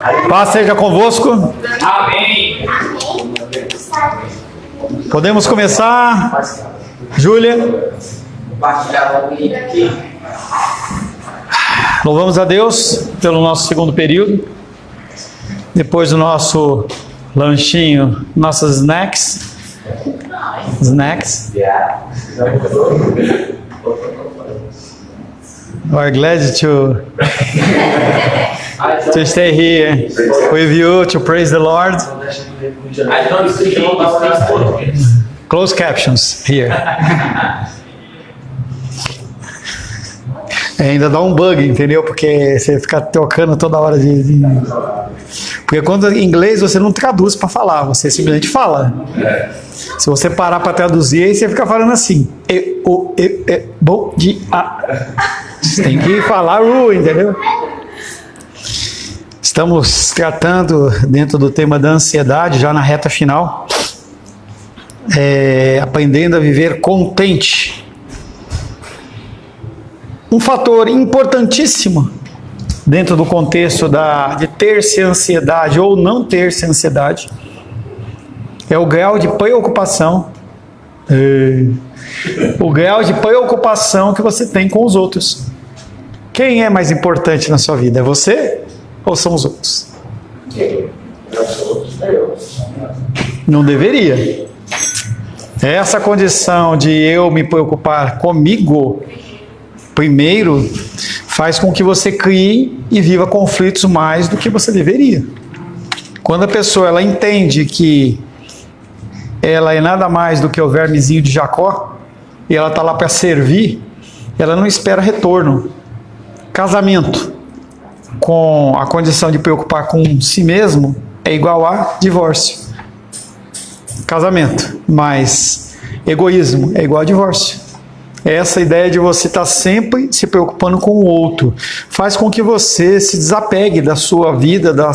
Paz seja convosco. Amém. Podemos começar. Júlia. Compartilhar o link aqui. Louvamos a Deus pelo nosso segundo período. Depois do nosso lanchinho, nossos snacks. We're glad to stay here with you to praise the Lord. I don't speak português. Closed captions here. Ainda dá um bug, entendeu? Porque você fica tocando toda hora Porque quando em inglês você não traduz para falar, você simplesmente fala. Se você parar para traduzir, aí você fica falando assim. Bom dia. Você tem que falar entendeu? Estamos tratando dentro do tema da ansiedade, já na reta final. Aprendendo a viver contente. Um fator importantíssimo dentro do contexto de ter-se ansiedade ou não ter-se ansiedade é o grau de preocupação. O grau de preocupação que você tem com os outros. Quem é mais importante na sua vida? É você ou são os outros? Não deveria. Essa condição de eu me preocupar comigo primeiro faz com que você crie e viva conflitos mais do que você deveria. Quando a pessoa ela entende que ela é nada mais do que o vermezinho de Jacó e ela está lá para servir, ela não espera retorno. Casamento com a condição de preocupar com si mesmo é igual a divórcio. Casamento mais egoísmo é igual a divórcio. Essa ideia de você estar sempre se preocupando com o outro faz com que você se desapegue da sua vida, da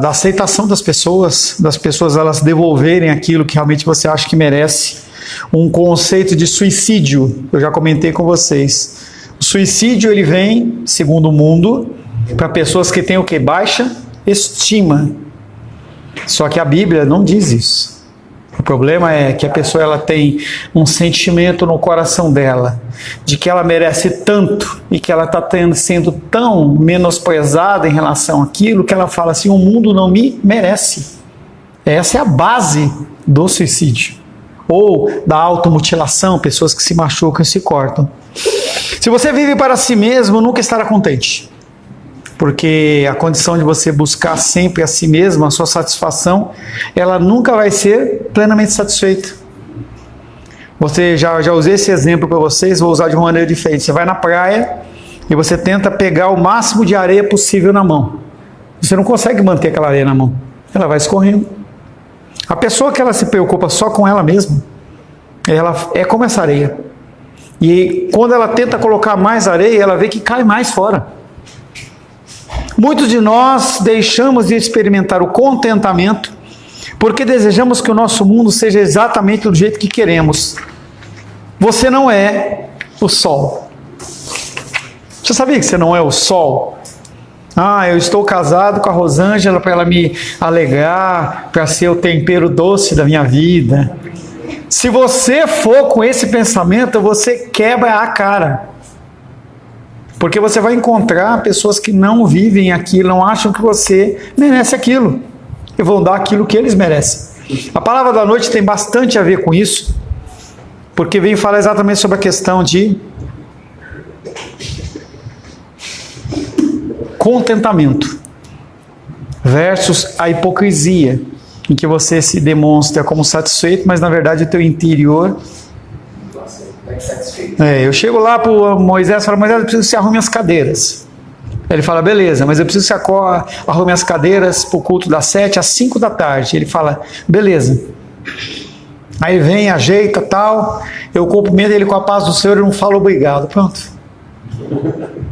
aceitação das pessoas elas devolverem aquilo que realmente você acha que merece. Um conceito de suicídio, eu já comentei com vocês. O suicídio ele vem, segundo o mundo, para pessoas que têm o que? Baixa estima. Só que a Bíblia não diz isso. O problema é que a pessoa ela tem um sentimento no coração dela de que ela merece tanto e que ela está sendo tão menosprezada em relação àquilo que ela fala assim, o mundo não me merece. Essa é a base do suicídio. Ou da automutilação, pessoas que se machucam e se cortam. Se você vive para si mesmo, nunca estará contente. Porque a condição de você buscar sempre a si mesmo, a sua satisfação, ela nunca vai ser plenamente satisfeita. Você já usei esse exemplo para vocês, vou usar de uma maneira diferente. Você vai na praia e você tenta pegar o máximo de areia possível na mão. Você não consegue manter aquela areia na mão. Ela vai escorrendo. A pessoa que ela se preocupa só com ela mesma, ela é como essa areia. E quando ela tenta colocar mais areia, ela vê que cai mais fora. Muitos de nós deixamos de experimentar o contentamento porque desejamos que o nosso mundo seja exatamente do jeito que queremos. Você não é o sol. Você sabia que você não é o sol? Eu estou casado com a Rosângela para ela me alegrar, para ser o tempero doce da minha vida. Se você for com esse pensamento, você quebra a cara. Porque você vai encontrar pessoas que não vivem aquilo, não acham que você merece aquilo. E vão dar aquilo que eles merecem. A palavra da noite tem bastante a ver com isso. Porque vem falar exatamente sobre a questão de contentamento versus a hipocrisia, em que você se demonstra como satisfeito, mas na verdade o teu interior... eu chego lá para o Moisés e falo, Moisés, eu preciso que você arrume as cadeiras. Ele fala, beleza, mas eu preciso que você arrume as cadeiras para o culto das 7 às 5 da tarde. Ele fala, beleza. Aí vem, ajeita, tal, eu cumprimento ele com a paz do Senhor e não falo obrigado. Pronto.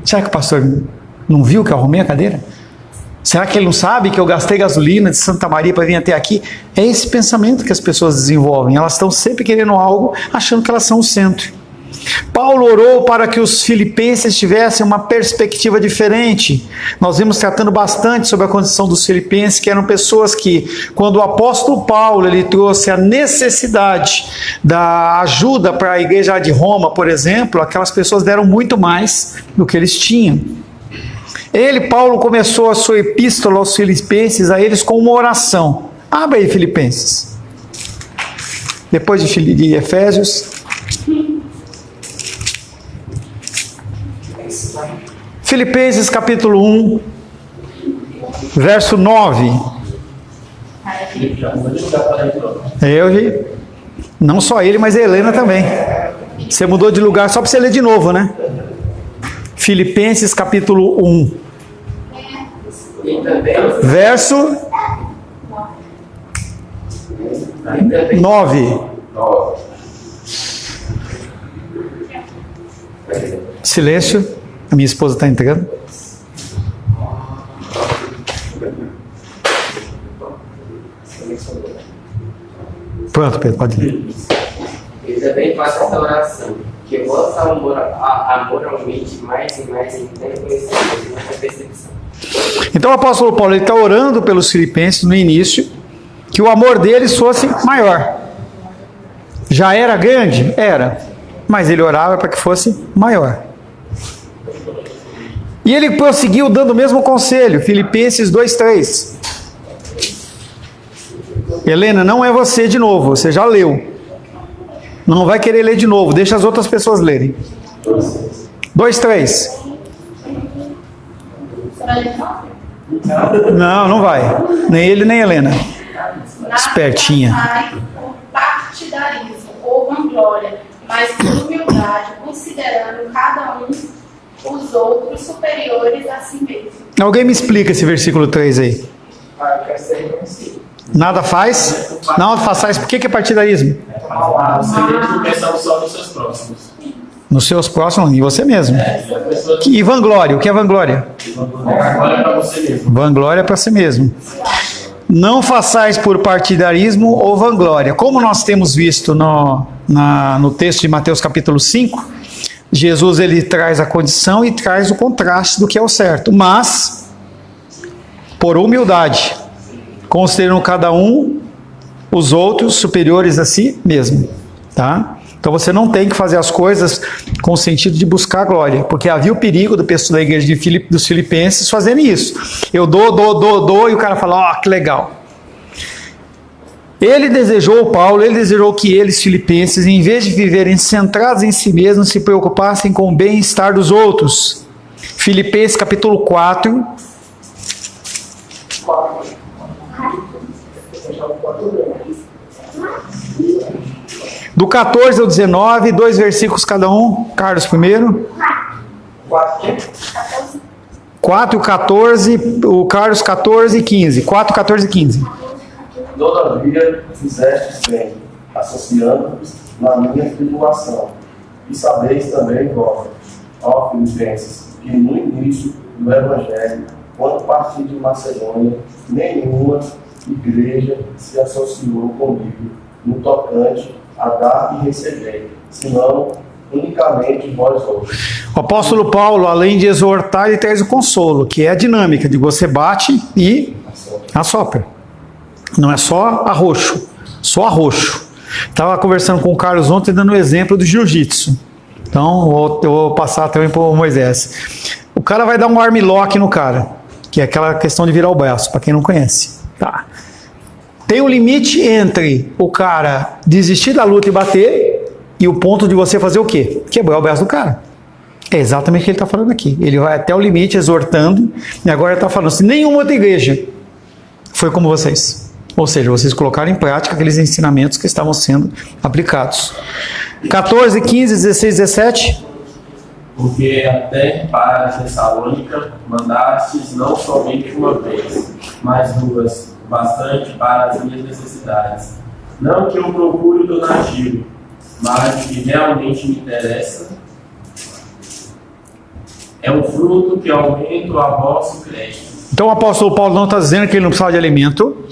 Será que o pastor não viu que eu arrumei a cadeira? Será que ele não sabe que eu gastei gasolina de Santa Maria para vir até aqui? É esse pensamento que as pessoas desenvolvem. Elas estão sempre querendo algo, achando que elas são o centro. Paulo orou para que os filipenses tivessem uma perspectiva diferente. Nós vimos tratando bastante sobre a condição dos filipenses, que eram pessoas que, quando o apóstolo Paulo ele trouxe a necessidade da ajuda para a igreja de Roma, por exemplo, aquelas pessoas deram muito mais do que eles tinham. Paulo, começou a sua epístola aos filipenses, a eles com uma oração. Abre aí Filipenses. Depois de Efésios. Filipenses capítulo 1, verso 9. Não só ele, mas a Helena também. Você mudou de lugar só para você ler de novo, né? Filipenses capítulo 1, verso 9. Silêncio. A minha esposa está entrando. Pronto, Pedro, pode ler. Eu também faço essa oração, que vosso amor aumente mais e mais em pleno conhecimento e na percepção. Então o apóstolo Paulo está orando pelos filipenses no início, que o amor deles fosse maior. Já era grande? Era. Mas ele orava para que fosse maior. E ele prosseguiu dando o mesmo conselho, Filipenses 2:3. Helena, não é você de novo, você já leu. Não vai querer ler de novo, deixa as outras pessoas lerem. 2:3. Não vai. Nem ele, nem Helena. Espertinha. Por partidarismo ou vanglória, mas por humildade, considerando cada um os outros superiores a si mesmo. Alguém me explica esse versículo 3 aí. Nada faz? Não façais. Por que é partidarismo? Você mesmo pensando só nos seus próximos. Nos seus próximos, em você mesmo. E vanglória? O que é vanglória? Agora é para você mesmo. Vanglória para si mesmo. Não façais por partidarismo ou vanglória. Como nós temos visto no texto de Mateus capítulo 5, Jesus ele traz a condição e traz o contraste do que é o certo. Mas, por humildade, considerando cada um os outros superiores a si mesmo. Tá? Então você não tem que fazer as coisas com o sentido de buscar a glória, porque havia o perigo do pessoal da igreja dos filipenses fazerem isso. Eu dou, e o cara fala, ó, que legal. Paulo desejou que eles, filipenses, em vez de viverem centrados em si mesmos, se preocupassem com o bem-estar dos outros. Filipenses capítulo 4. Do 14 ao 19, 2 versículos cada um. Carlos primeiro. 4 e 14, o Carlos 14 e 15. 4, 14 e 15. Todavia, fizestes bem, associando-vos na minha tribulação. E sabeis também, vós, ó Filipenses, que no início do Evangelho, quando parti de Macedônia, nenhuma igreja se associou comigo no tocante a dar e receber, senão unicamente vós outros. O apóstolo Paulo, além de exortar, ele traz o consolo, que é a dinâmica de você bate e assopra. Não é só arroxo, só arroxo. Estava conversando com o Carlos ontem, dando o exemplo do jiu-jitsu. Então, eu vou passar também para o Moisés. O cara vai dar um armlock no cara, que é aquela questão de virar o braço, para quem não conhece. Tá. Tem um limite entre o cara desistir da luta e bater, e o ponto de você fazer o quê? Quebrar o braço do cara. É exatamente o que ele está falando aqui. Ele vai até o limite, exortando, e agora ele está falando, se nenhuma outra igreja foi como vocês. Ou seja, vocês colocaram em prática aqueles ensinamentos que estavam sendo aplicados. 14, 15, 16, 17. Porque até para Tessalônica mandastes não somente uma vez, mas duas, bastante para as minhas necessidades. Não que eu procure o donativo, mas o que realmente me interessa é um fruto que aumenta a vosso crédito. Então o apóstolo Paulo não está dizendo que ele não precisava de alimento.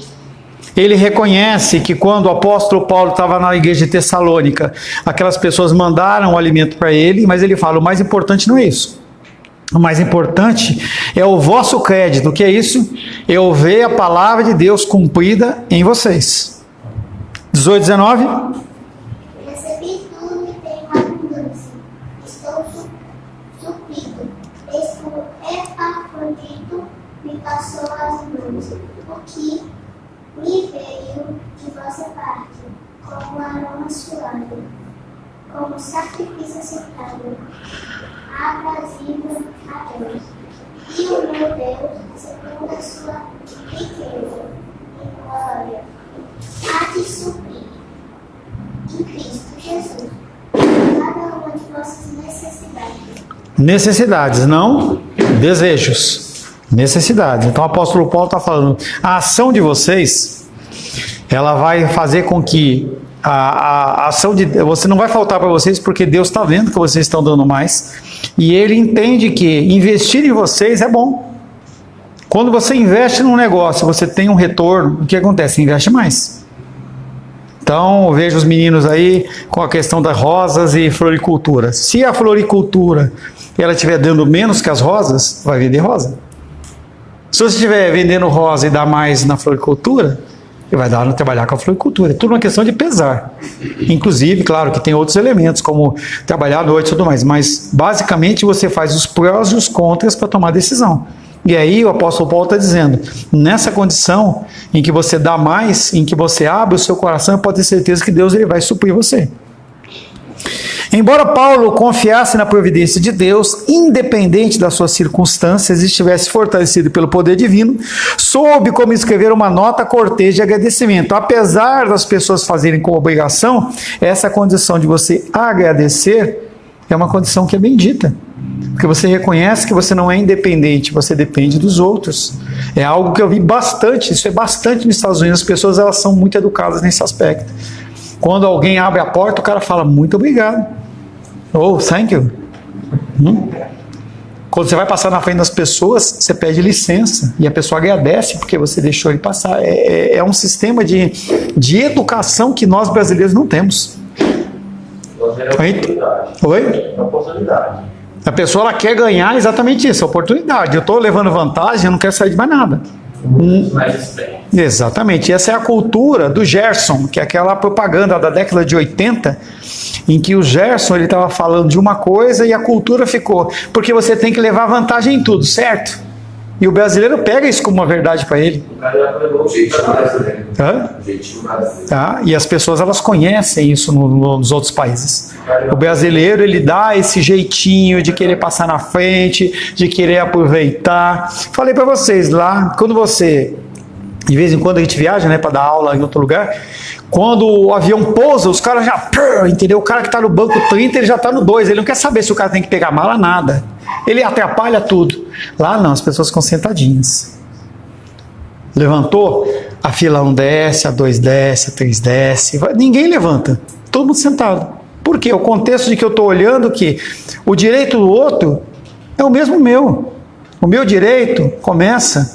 Ele reconhece que quando o apóstolo Paulo estava na igreja de Tessalônica, aquelas pessoas mandaram o alimento para ele, mas ele fala, o mais importante não é isso. O mais importante é o vosso crédito. O que é isso? Eu ver a palavra de Deus cumprida em vocês. 18, 19. Recebi tudo e tenho abundância. Estou suprido. Eis que o Epafrodito me passou as mãos, o que me veio de vossa parte, como aroma suave, como sacrifício aceitável, aprazível a Deus. E o meu Deus, segundo a sua riqueza em glória, há de suprir em Cristo Jesus cada uma de vossas necessidades. Necessidades, não desejos. Necessidades. Então o apóstolo Paulo está falando, a ação de vocês, ela vai fazer com que a ação de você não vai faltar para vocês, porque Deus está vendo que vocês estão dando mais, e Ele entende que investir em vocês é bom. Quando você investe num negócio, você tem um retorno, o que acontece? Você investe mais. Então, eu vejo os meninos aí com a questão das rosas e floricultura. Se a floricultura ela estiver dando menos que as rosas, vai vender rosa. Se você estiver vendendo rosa e dá mais na floricultura, ele vai dar no trabalhar com a floricultura. É tudo uma questão de pesar. Inclusive, claro que tem outros elementos, como trabalhar à noite e tudo mais, mas basicamente você faz os prós e os contras para tomar decisão. E aí o apóstolo Paulo está dizendo, nessa condição em que você dá mais, em que você abre o seu coração, pode ter certeza que Deus ele vai suprir você. Embora Paulo confiasse na providência de Deus, independente das suas circunstâncias, e estivesse fortalecido pelo poder divino, soube como escrever uma nota cortês de agradecimento. Apesar das pessoas fazerem como obrigação, essa condição de você agradecer é uma condição que é bendita. Porque você reconhece que você não é independente, você depende dos outros. É algo que eu vi bastante, isso é bastante nos Estados Unidos, as pessoas elas são muito educadas nesse aspecto. Quando alguém abre a porta, o cara fala, muito obrigado. Oh, thank you. Quando você vai passar na frente das pessoas, você pede licença, e a pessoa agradece porque você deixou ele passar. É um sistema de educação que nós brasileiros não temos. Oi? É oportunidade. A pessoa ela quer ganhar exatamente isso, a oportunidade. Eu estou levando vantagem, eu não quero sair de mais nada. Exatamente. Essa é a cultura do Gerson, que é aquela propaganda da década de 80, em que o Gerson ele estava falando de uma coisa e a cultura ficou, porque você tem que levar vantagem em tudo, certo? E o brasileiro pega isso como uma verdade para ele. O cara já levou o jeitinho brasileiro. Hã? Jeitinho brasileiro. Tá? E as pessoas elas conhecem isso nos outros países. O brasileiro ele dá esse jeitinho de querer passar na frente, de querer aproveitar. Falei para vocês lá, quando você, de vez em quando a gente viaja, né, para dar aula em outro lugar, quando o avião pousa, os caras já, entendeu? O cara que está no banco 30, ele já está no 2, ele não quer saber se o cara tem que pegar mala, nada. Ele atrapalha tudo. Lá não, as pessoas ficam sentadinhas. Levantou, a fila 1 desce, a 2 desce, a 3 desce, ninguém levanta, todo mundo sentado. Por quê? O contexto de que eu estou olhando que o direito do outro é o mesmo meu. O meu direito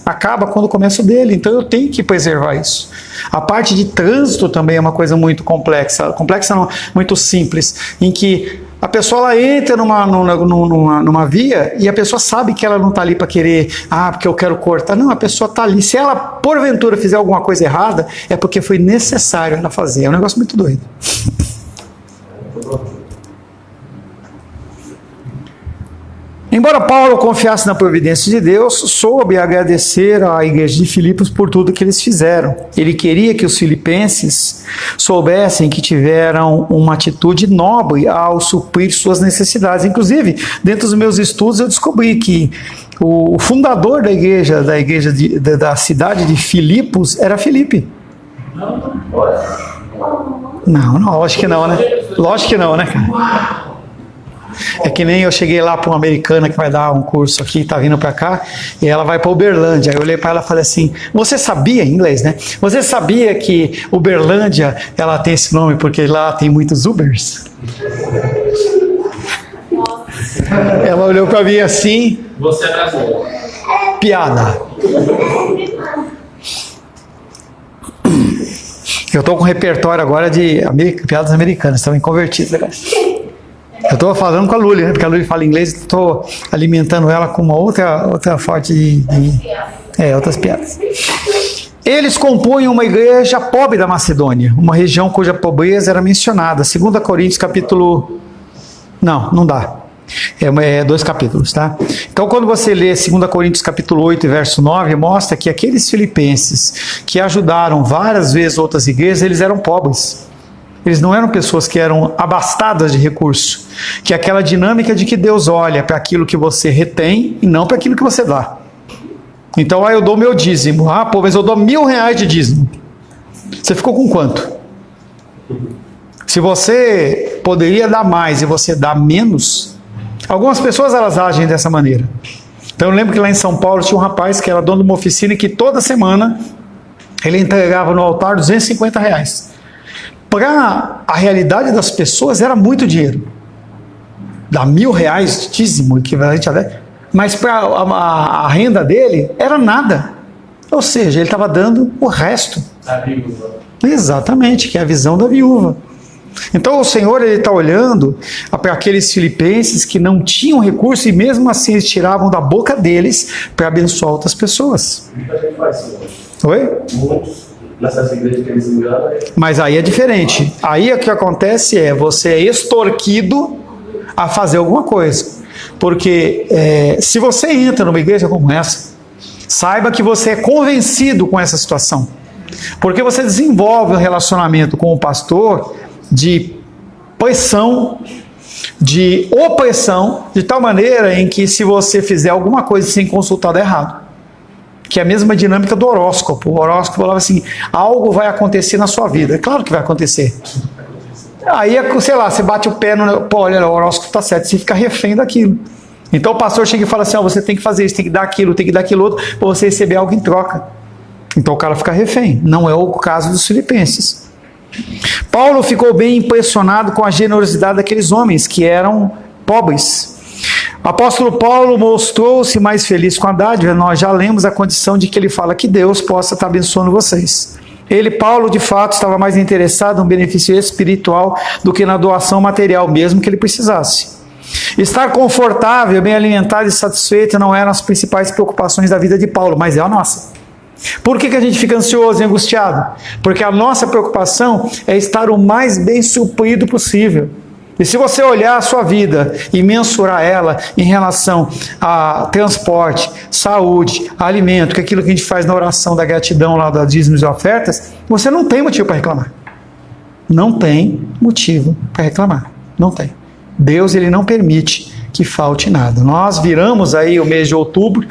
acaba quando começa o dele, então eu tenho que preservar isso. A parte de trânsito também é uma coisa muito complexa não, muito simples, em que a pessoa ela entra numa via e a pessoa sabe que ela não está ali para querer, porque eu quero cortar. Não, a pessoa está ali. Se ela, porventura, fizer alguma coisa errada, é porque foi necessário ela fazer. É um negócio muito doido. Embora Paulo confiasse na providência de Deus, soube agradecer à igreja de Filipos por tudo que eles fizeram. Ele queria que os filipenses soubessem que tiveram uma atitude nobre ao suprir suas necessidades. Inclusive, dentro dos meus estudos, eu descobri que o fundador da cidade de Filipos era Filipe. Não, lógico que não, né? Lógico que não, né, cara? É que nem eu cheguei lá para uma americana que vai dar um curso aqui, tá vindo para cá, e ela vai para Uberlândia. Aí eu olhei para ela e falei assim, você sabia, em inglês, né? Você sabia que Uberlândia, ela tem esse nome porque lá tem muitos Ubers? Ela olhou para mim assim... Você é brasileiro. Piada. Eu estou com um repertório agora de piadas americanas, também convertidas. Eu estou falando com a Luli, né? Porque a Luli fala inglês, estou alimentando ela com uma outra forte de outras piadas. Eles compunham uma igreja pobre da Macedônia, uma região cuja pobreza era mencionada. 2 Coríntios capítulo... Não dá. É 2 capítulos, tá? Então, quando você lê 2 Coríntios capítulo 8 e verso 9, mostra que aqueles filipenses que ajudaram várias vezes outras igrejas, eles eram pobres. Eles não eram pessoas que eram abastadas de recursos. Que é aquela dinâmica de que Deus olha para aquilo que você retém e não para aquilo que você dá. Então, eu dou meu dízimo. Mas eu dou R$1.000 de dízimo. Você ficou com quanto? Se você poderia dar mais e você dá menos, algumas pessoas elas agem dessa maneira. Então eu lembro que lá em São Paulo tinha um rapaz que era dono de uma oficina e que toda semana ele entregava no altar R$250. Para a realidade das pessoas era muito dinheiro. Dá R$1.000 de dízimo, equivalente a 10, mas para a renda dele era nada. Ou seja, ele estava dando o resto. A viúva. Exatamente, que é a visão da viúva. Então o Senhor está olhando para aqueles filipenses que não tinham recurso e mesmo assim eles tiravam da boca deles para abençoar outras pessoas. Muita gente faz isso. Oi? Muitos nessas igrejas que eles enganam. Mas aí é diferente. Aí o que acontece é você é extorquido a fazer alguma coisa. Porque se você entra numa igreja como essa, saiba que você é convencido com essa situação. Porque você desenvolve um relacionamento com o pastor de pressão, de opressão, de tal maneira em que se você fizer alguma coisa sem consultar, dá errado. Que é a mesma dinâmica do horóscopo. O horóscopo falava assim, algo vai acontecer na sua vida. É claro que vai acontecer. Aí, sei lá, você bate o pé no... Pô, olha, o horóscopo está certo, você fica refém daquilo. Então o pastor chega e fala assim, você tem que fazer isso, tem que dar aquilo outro, para você receber algo em troca. Então o cara fica refém. Não é o caso dos filipenses. Paulo ficou bem impressionado com a generosidade daqueles homens que eram pobres. O apóstolo Paulo mostrou-se mais feliz com a dádiva. Nós já lemos a condição de que ele fala que Deus possa estar abençoando vocês. Paulo, de fato, estava mais interessado no benefício espiritual do que na doação material, mesmo que ele precisasse. Estar confortável, bem alimentado e satisfeito não eram as principais preocupações da vida de Paulo, mas é a nossa. Por que a gente fica ansioso e angustiado? Porque a nossa preocupação é estar o mais bem suprido possível. E se você olhar a sua vida e mensurar ela em relação a transporte, saúde, alimento, que é aquilo que a gente faz na oração da gratidão lá das dízimos e ofertas, você não tem motivo para reclamar. Não tem motivo para reclamar. Não tem. Deus, ele não permite que falte nada. Nós viramos aí o mês de outubro,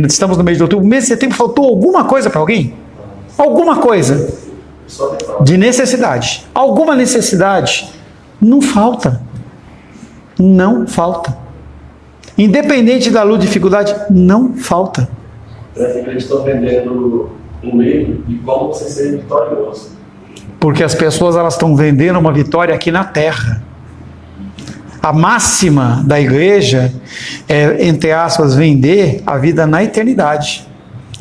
estamos no mês de outubro, o mês de setembro faltou alguma coisa para alguém? Alguma coisa de necessidade. Alguma necessidade? Não falta. Não falta. Independente da luta e dificuldade, não falta. Parece que eles estão vendendo um livro de como você ser vitorioso. Porque as pessoas elas estão vendendo uma vitória aqui na terra. A máxima da igreja é, entre aspas, vender a vida na eternidade.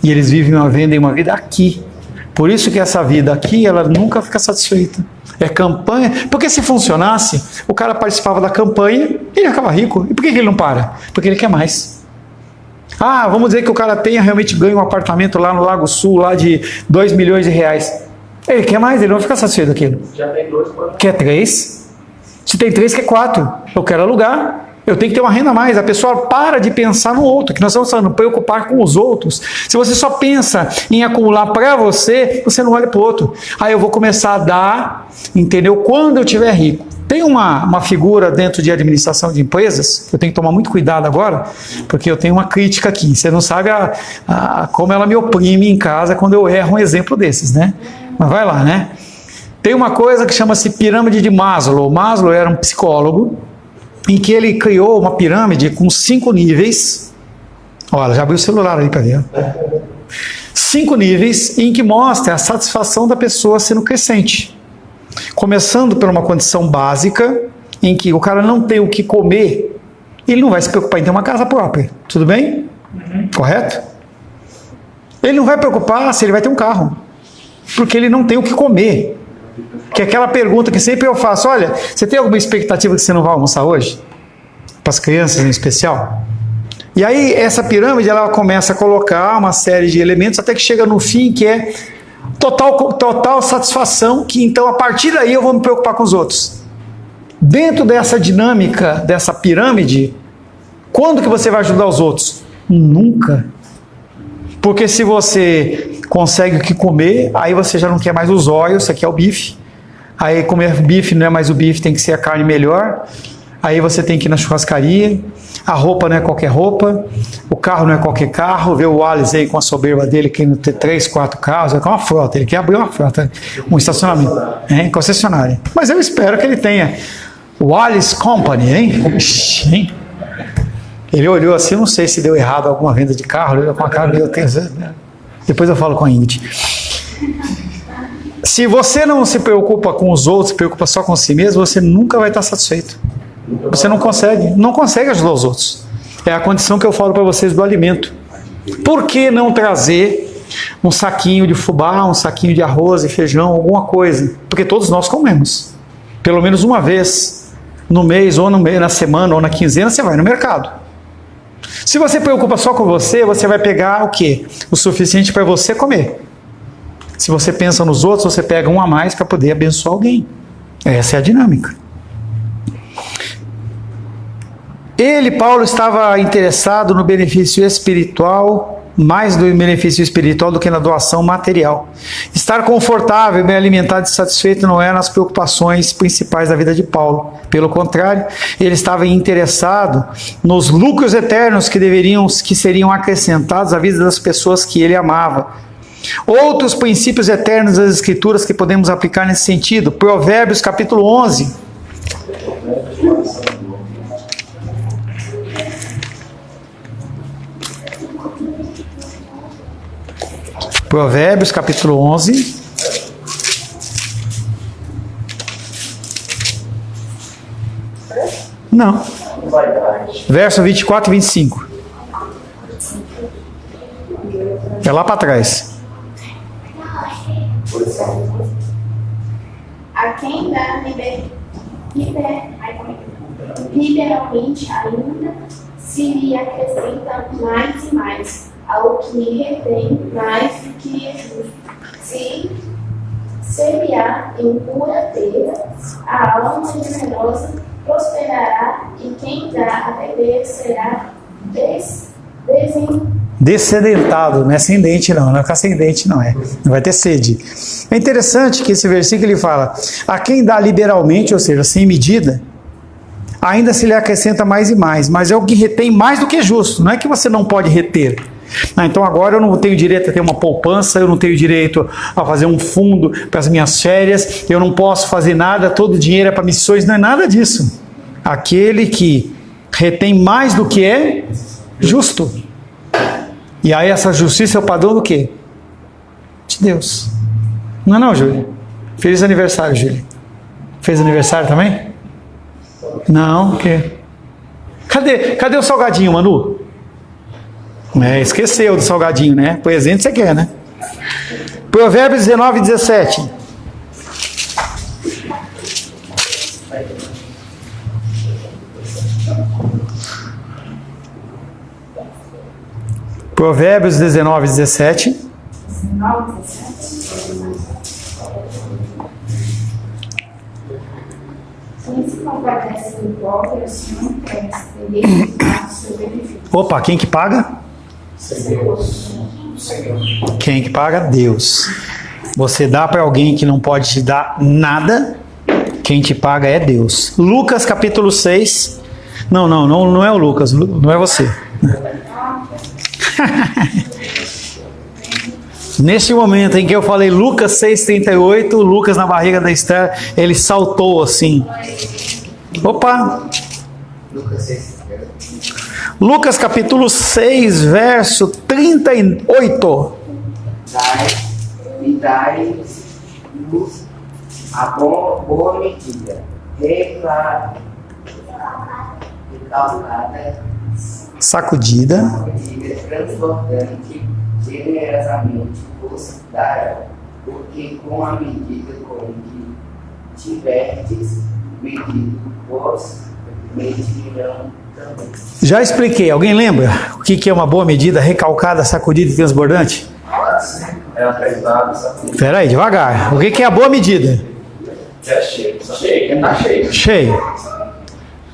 E eles vendem uma vida aqui. Por isso que essa vida aqui, ela nunca fica satisfeita. É campanha. Porque se funcionasse, o cara participava da campanha e ele acaba rico. E por que ele não para? Porque ele quer mais. Vamos dizer que o cara realmente ganha um apartamento lá no Lago Sul, lá de R$2 milhões. Ele quer mais, ele não fica satisfeito daquilo. Já tem 2, Quer 3? Se tem 3, quer 4. Eu quero alugar. Eu tenho que ter uma renda a mais. A pessoa para de pensar no outro, que nós estamos falando, preocupar com os outros. Se você só pensa em acumular para você, você não olha para o outro. Eu vou começar a dar, entendeu? Quando eu tiver rico. Tem uma figura dentro de administração de empresas, eu tenho que tomar muito cuidado agora, porque eu tenho uma crítica aqui. Você não sabe como ela me oprime em casa quando eu erro um exemplo desses, né? Mas vai lá, né? Tem uma coisa que chama-se pirâmide de Maslow. Maslow era um psicólogo em que ele criou uma pirâmide com 5 níveis. Olha, já abriu o celular ali para ver. 5 níveis em que mostra a satisfação da pessoa sendo crescente. Começando por uma condição básica, em que o cara não tem o que comer, ele não vai se preocupar em ter uma casa própria. Tudo bem? Correto? Ele não vai preocupar se ele vai ter um carro. porque ele não tem o que comer. Que é aquela pergunta que sempre eu faço: olha, você tem alguma expectativa que você não vai almoçar hoje? Para as crianças em especial? E aí essa pirâmide ela começa a colocar uma série de elementos até que chega no fim, que é total satisfação, que então a partir daí eu vou me preocupar com os outros. Dentro dessa dinâmica, dessa pirâmide, quando que você vai ajudar os outros? Nunca. Porque se você consegue o que comer, aí você já não quer mais os olhos, você quer o bife. Aí comer bife não é mais o bife, tem que ser a carne melhor. Aí você tem que ir na churrascaria. A roupa não é qualquer roupa, o carro não é qualquer carro. Vê o Wallace aí com a soberba dele, querendo ter 3, 4 carros, é com uma frota, ele quer abrir uma frota, um estacionamento, concessionária. Mas eu espero que ele tenha Wallace Company, hein? Ele olhou assim, não sei se deu errado alguma venda de carro, ele olhou com a cara meio tensa. Depois eu falo com a Indy. Se você não se preocupa com os outros, se preocupa só com si mesmo, você nunca vai estar satisfeito. Você não consegue ajudar os outros. É a condição que eu falo para vocês do alimento. Por que não trazer um saquinho de fubá, um saquinho de arroz e feijão, alguma coisa? Porque todos nós comemos. Pelo menos uma vez no mês, ou na semana, ou na quinzena, você vai no mercado. Se você preocupa só com você, você vai pegar o quê? O suficiente para você comer. Se você pensa nos outros, você pega um a mais para poder abençoar alguém. Essa é a dinâmica. Paulo, estava interessado no benefício espiritual, mais do benefício espiritual do que na doação material. Estar confortável, bem alimentado e satisfeito não eram as preocupações principais da vida de Paulo. Pelo contrário, ele estava interessado nos lucros eternos que seriam acrescentados à vida das pessoas que ele amava. Outros princípios eternos das Escrituras que podemos aplicar nesse sentido. Provérbios capítulo 11. Provérbios capítulo 11. Não. Verso 24 e 25. É lá para trás. A quem dá liberalmente ainda se lhe acrescenta mais e mais, ao que retém mais do que é justo. Se semear em pura terra, a alma generosa prosperará, e quem dá a beber será descedentado, não é ascendente não é ascendente não vai ter sede. É interessante que esse versículo ele fala: a quem dá liberalmente, ou seja, sem medida, ainda se lhe acrescenta mais e mais, mas é o que retém mais do que é justo. Não é que você não pode reter. Então agora eu não tenho direito a ter uma poupança, eu não tenho direito a fazer um fundo para as minhas férias, eu não posso fazer nada, todo o dinheiro é para missões, não é nada disso. Aquele que retém mais do que é justo. E aí essa justiça é o padrão do quê? De Deus. Não, Júlia? Feliz aniversário, Júlia. Fez aniversário também? Não, o quê? Cadê o salgadinho, Manu? Esqueceu do salgadinho, né? Presente você quer, né? Provérbios 19 e 17. Provérbios 19 e 17. 19 e 17. Quem se compadece do pobre, o Senhor quer ele faz o seu benefício. Opa, quem que paga? Quem que paga? Deus. Você dá para alguém que não pode te dar nada, quem te paga é Deus. Lucas capítulo 6. Não é o Lucas, não é você. Neste momento em que eu falei Lucas 6,38, Lucas na barriga da Esther, ele saltou assim. Opa! Lucas capítulo 6, verso 38. Dai-nos a boa medida, recalcada, Sacudida, transbordante, generosamente vos dará. porque com a medida com que tiverdes medido, vós medirão também. Já expliquei, alguém lembra o que é uma boa medida, recalcada, sacudida e transbordante? É apertado, sabe? Espera aí, devagar. O que é a boa medida? É cheio. Cheio, tá cheio. Cheio.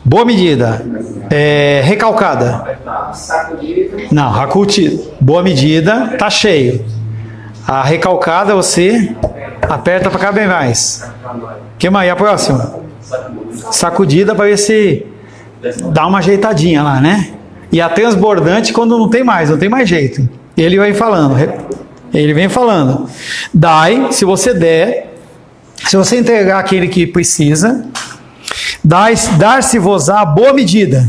Boa medida. Recalcada. Apertado. Sacudido, Não, racuti. Boa medida, tá cheio. A recalcada você aperta para caber mais. Que mais? E a próxima? Sacudida para ver se dá uma ajeitadinha lá, né? E a transbordante quando não tem mais jeito. Ele vai falando. Ele vem falando. Dai, se você der, se você entregar aquele que precisa, dar-se-vos-á boa medida,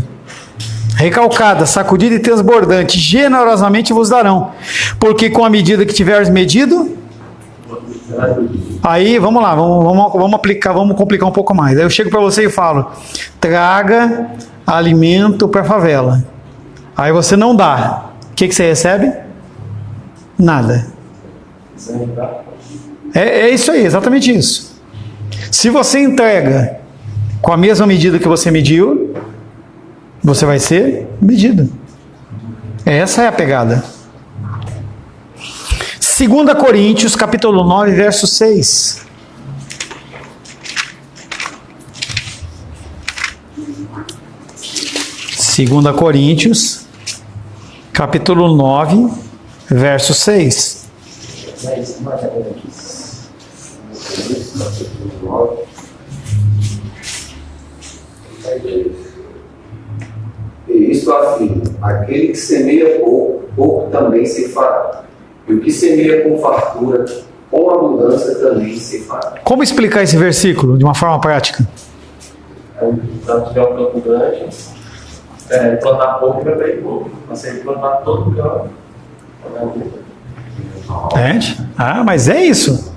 recalcada, sacudida e transbordante, generosamente vos darão. Porque com a medida que tiveres medido, aí vamos lá, vamos aplicar, vamos complicar um pouco mais. Aí eu chego para você e falo: traga alimento para a favela. Aí você não dá. O que você recebe? Nada. É isso aí, exatamente isso. Se você entrega com a mesma medida que você mediu, você vai ser medido. Essa é a pegada. 2 Coríntios, capítulo 9, verso 6. Segunda Coríntios, capítulo 9, verso 6. E isto afirma: aquele que semeia pouco, pouco também se fará. E o que semeia com fartura, com abundância também se fará. Como explicar esse versículo de uma forma prática? Então, tiver um campo grande, plantar pouco e vai ter pouco. Você plantar todo o campo. Entende? Ah, mas é isso.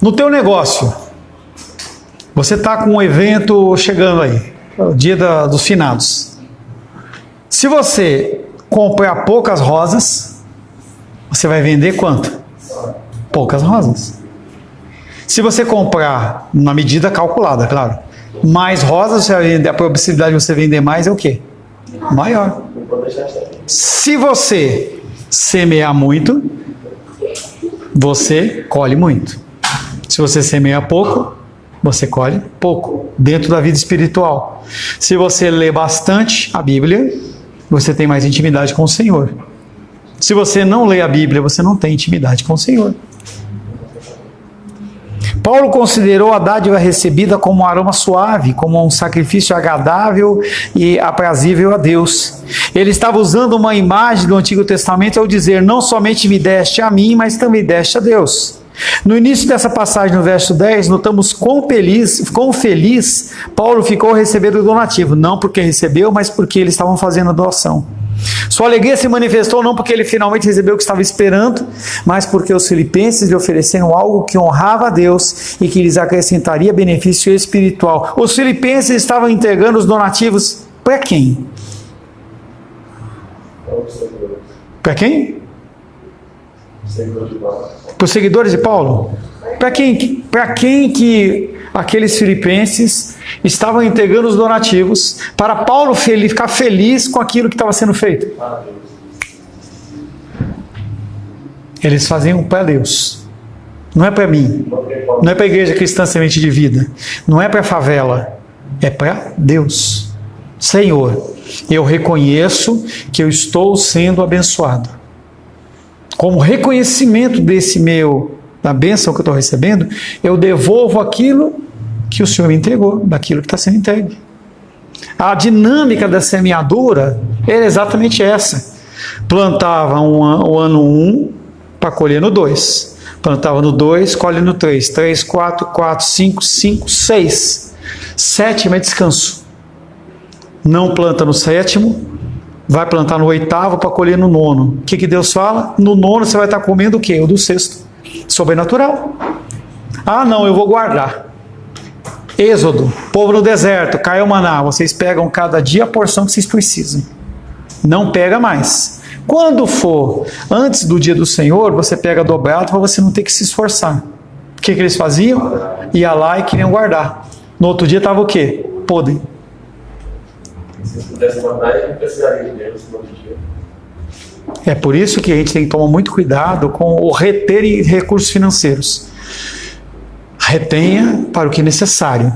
No teu negócio, você está com um evento chegando aí, o dia dos finados. Se você comprar poucas rosas, você vai vender quanto? Poucas rosas. Se você comprar na medida calculada, claro, mais rosas, você vai vender, a probabilidade de você vender mais é o quê? Maior. Se você semear muito, você colhe muito. Se você semeia pouco, você colhe pouco, dentro da vida espiritual. Se você lê bastante a Bíblia, você tem mais intimidade com o Senhor. Se você não lê a Bíblia, você não tem intimidade com o Senhor. Paulo considerou a dádiva recebida como um aroma suave, como um sacrifício agradável e aprazível a Deus. Ele estava usando uma imagem do Antigo Testamento ao dizer: não somente me deste a mim, mas também deste a Deus. No início dessa passagem, no verso 10, notamos quão feliz Paulo ficou ao receber o donativo. Não porque recebeu, mas porque eles estavam fazendo a doação. Sua alegria se manifestou não porque ele finalmente recebeu o que estava esperando, mas porque os filipenses lhe ofereceram algo que honrava a Deus e que lhes acrescentaria benefício espiritual. Os filipenses estavam entregando os donativos para quem? Para quem? Para os seguidores de Paulo? Para quem que aqueles filipenses estavam entregando os donativos para Paulo ficar feliz com aquilo que estava sendo feito? Eles faziam para Deus. Não é para mim. Não é para a Igreja Cristã Semente de Vida. Não é para a favela. É para Deus. Senhor, eu reconheço que eu estou sendo abençoado. Como reconhecimento da bênção que eu estou recebendo, eu devolvo aquilo que o Senhor me entregou, daquilo que está sendo entregue. A dinâmica da semeadura era exatamente essa. Plantava o ano 1 para colher no 2. Plantava no 2, colhe no 3. 3, 4, 4, 5, 5, 6. 7 é descanso. Não planta no 7º, vai plantar no 8º para colher no 9º. O que Deus fala? No 9º você vai estar comendo o quê? O do 6º. Sobrenatural. Ah, não, eu vou guardar. Êxodo, povo no deserto, caiu o maná. Vocês pegam cada dia a porção que vocês precisam. Não pega mais. Quando for antes do dia do Senhor, você pega dobrado para você não ter que se esforçar. O que eles faziam? Ia lá e queriam guardar. No outro dia estava o quê? Podre. Se eles pudessem mandar, ele não precisaria de Deus no outro dia. É por isso que a gente tem que tomar muito cuidado com o reter recursos financeiros. Retenha para o que é necessário.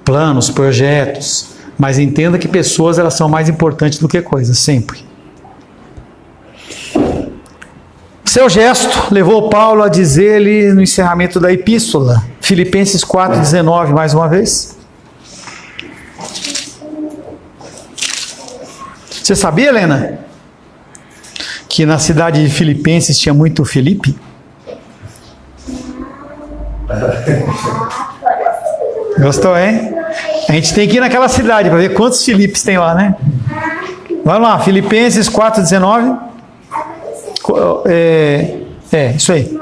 Planos, projetos. Mas entenda que pessoas, elas são mais importantes do que coisas, sempre. Seu gesto levou Paulo a dizer-lhe no encerramento da epístola, Filipenses 4,19, mais uma vez. Você sabia, Helena, que na cidade de Filipenses tinha muito Felipe? Gostou, hein? A gente tem que ir naquela cidade para ver quantos Filipes tem lá, né? Vamos lá, Filipenses 4,19. Isso aí.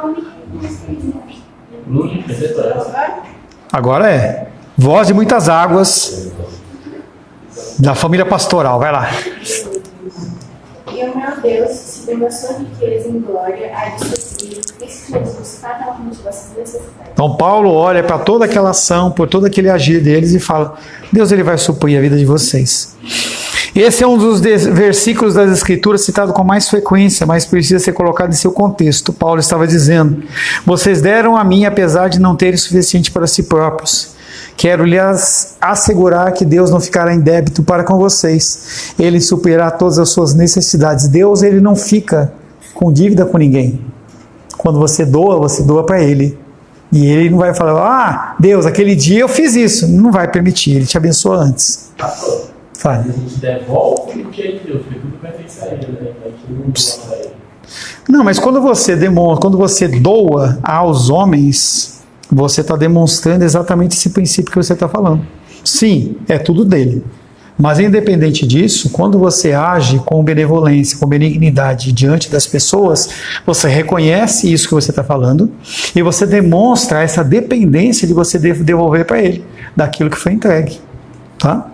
Agora é. Voz de muitas águas da família pastoral. Vai lá. E o meu Deus, segundo a sua riqueza em glória, há de suprir Cristo Jesus cada uma de vossas necessidades. Então Paulo olha para toda aquela ação, por todo aquele agir deles e fala: Deus, ele vai suprir a vida de vocês. Esse é um dos versículos das Escrituras citado com mais frequência, mas precisa ser colocado em seu contexto. Paulo estava dizendo: vocês deram a mim apesar de não terem o suficiente para si próprios. Quero lhes assegurar que Deus não ficará em débito para com vocês. Ele suprirá todas as suas necessidades. Deus, ele não fica com dívida com ninguém. Quando você doa para ele. E ele não vai falar: Deus, aquele dia eu fiz isso. Não vai permitir, ele te abençoa antes. Fale. A gente devolve o que ele deu, porque tudo pertence a ele, né? A gente não doa para ele. Não, mas quando você doa aos homens, você está demonstrando exatamente esse princípio que você está falando. Sim, é tudo dele. Mas independente disso, quando você age com benevolência, com benignidade diante das pessoas, você reconhece isso que você está falando e você demonstra essa dependência de você devolver para ele daquilo que foi entregue. Tá?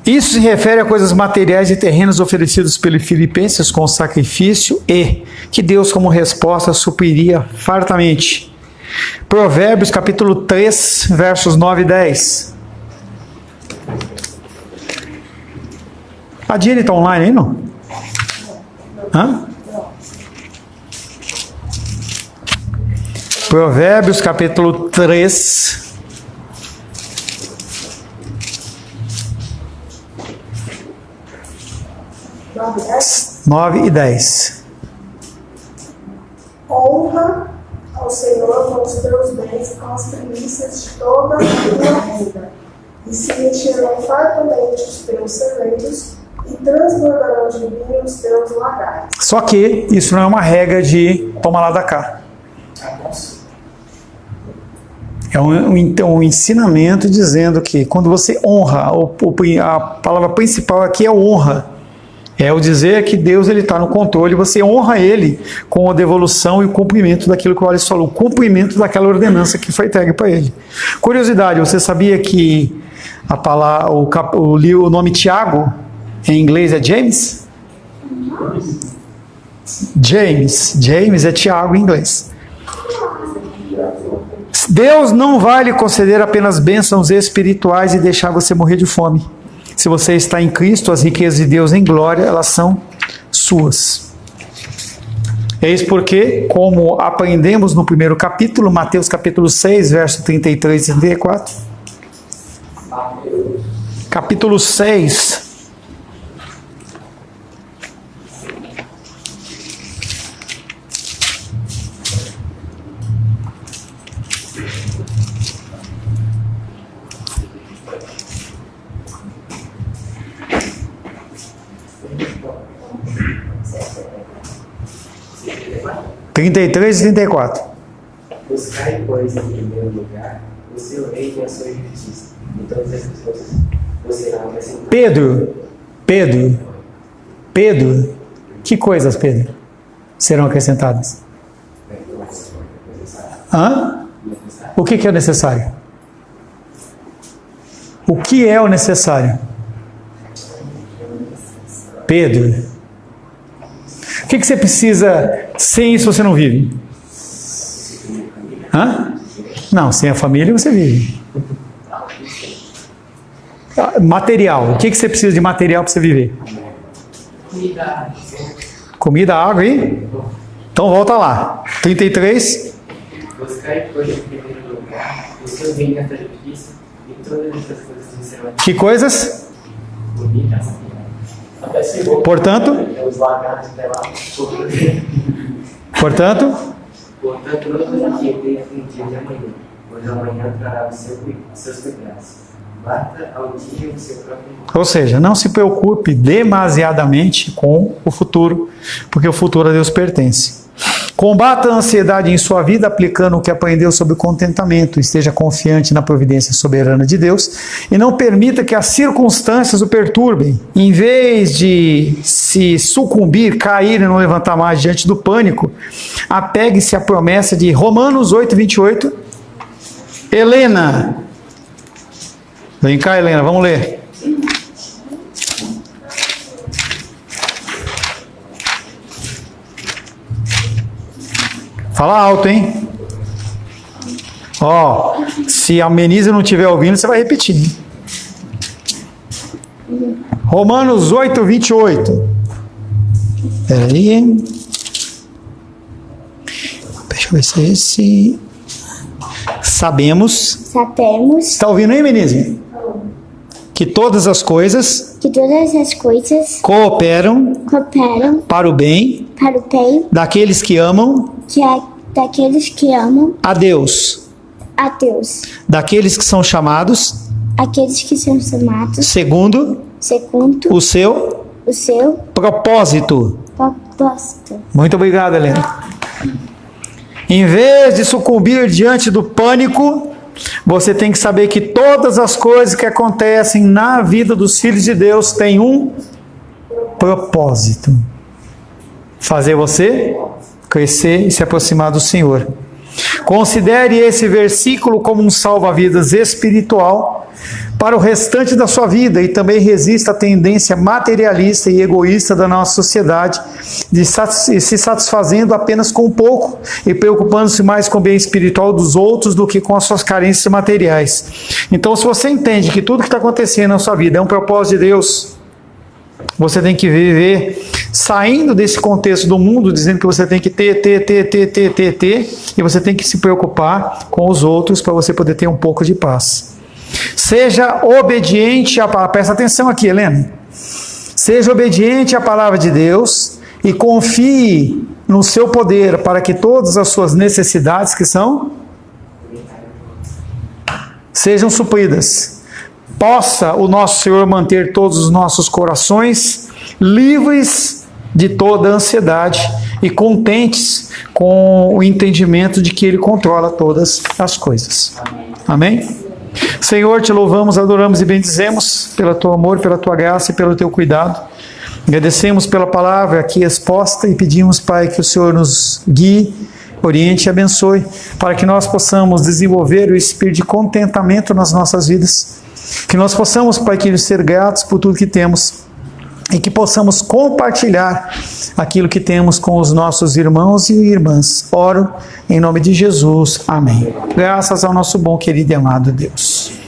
Isso se refere a coisas materiais e terrenos oferecidos pelos filipenses com sacrifício e que Deus, como resposta, supriria fartamente. Provérbios capítulo 3, versos 9 e 10. A Diane está online aí, não? Hã? Provérbios capítulo 3. Nove e 10. Honra ao Senhor com os teus bens e com as primícias de toda a tua renda, e se encherão fartamente os teus celeiros e transbordarão de vinho os teus lagares. Só que isso não é uma regra de toma lá da cá. É um ensinamento dizendo que quando você honra, a palavra principal aqui é honra. É o dizer que Deus está no controle, você honra Ele com a devolução e o cumprimento daquilo que o Alice falou, o cumprimento daquela ordenança que foi entregue para Ele. Curiosidade, você sabia que o nome Tiago em inglês é James? James é Tiago em inglês. Deus não vai lhe conceder apenas bênçãos espirituais e deixar você morrer de fome. Se você está em Cristo, as riquezas de Deus em glória, elas são suas. Eis porque, como aprendemos no primeiro capítulo, Mateus capítulo 6, verso 33 e 34. Capítulo 6. Trinta e 34. Buscai, pois, em primeiro lugar o seu reino e a sua justiça, e todas essas coisas você não acrescentará. Pedro, que coisas, Pedro, serão acrescentadas? Hã? O que é necessário? O que é o necessário? Pedro, o que você precisa? Sem isso você não vive. Hã? Não, sem a família você vive. Material, o que você precisa de material para você viver? Comida, água e? Então volta lá. 33. Buscar coisas em primeiro lugar, o seu reino e a justiça, e todas essas coisas serão acrescentadas. Que coisas? Bonitas. Portanto, Portanto, não vos inquieteis com o dia de amanhã, pois amanhã trará os seus cuidados. Basta ao dia o seu próprio mal. ou seja, não se preocupe demasiadamente com o futuro, porque o futuro a Deus pertence. Combata a ansiedade em sua vida aplicando o que aprendeu sobre o contentamento. Esteja confiante na providência soberana de Deus e não permita que as circunstâncias o perturbem. Em vez de se sucumbir, cair e não levantar mais diante do pânico, apegue-se à promessa de Romanos 8:28. Helena, vem cá, Helena, vamos ler. Fala alto, hein? Ó, se a Menise não estiver ouvindo, você vai repetir. Hein? Romanos 8:28. Peraí. Deixa eu ver se é esse. Sabemos. Sabemos Está ouvindo aí, Menise? Que todas as coisas que todas as coisas cooperam cooperam para o bem para o bem daqueles que amam daqueles que amam a Deus, a Deus, daqueles que são chamados aqueles que são chamados segundo segundo o seu o seu propósito. propósito. Muito obrigado, Helena. Em vez de sucumbir diante do pânico, você tem que saber que todas as coisas que acontecem na vida dos filhos de Deus têm um propósito: fazer você crescer e se aproximar do Senhor. Considere esse versículo como um salva-vidas espiritual para o restante da sua vida e também resista à tendência materialista e egoísta da nossa sociedade de se satisfazendo apenas com pouco e preocupando-se mais com o bem espiritual dos outros do que com as suas carências materiais. Então, se você entende que tudo que está acontecendo na sua vida é um propósito de Deus, você tem que viver saindo desse contexto do mundo, dizendo que você tem que ter, e você tem que se preocupar com os outros para você poder ter um pouco de paz. Seja obediente à palavra. Presta atenção aqui, Helena. Seja obediente à palavra de Deus e confie no seu poder para que todas as suas necessidades sejam supridas. Possa o nosso Senhor manter todos os nossos corações livres de toda ansiedade e contentes com o entendimento de que Ele controla todas as coisas. Amém? Senhor, te louvamos, adoramos e bendizemos pelo teu amor, pela tua graça e pelo teu cuidado. Agradecemos pela palavra aqui exposta e pedimos, Pai, que o Senhor nos guie, oriente e abençoe, para que nós possamos desenvolver o espírito de contentamento nas nossas vidas. Que nós possamos, Pai, querido, ser gratos por tudo que temos e que possamos compartilhar aquilo que temos com os nossos irmãos e irmãs. Oro em nome de Jesus. Amém. Graças ao nosso bom, querido e amado Deus.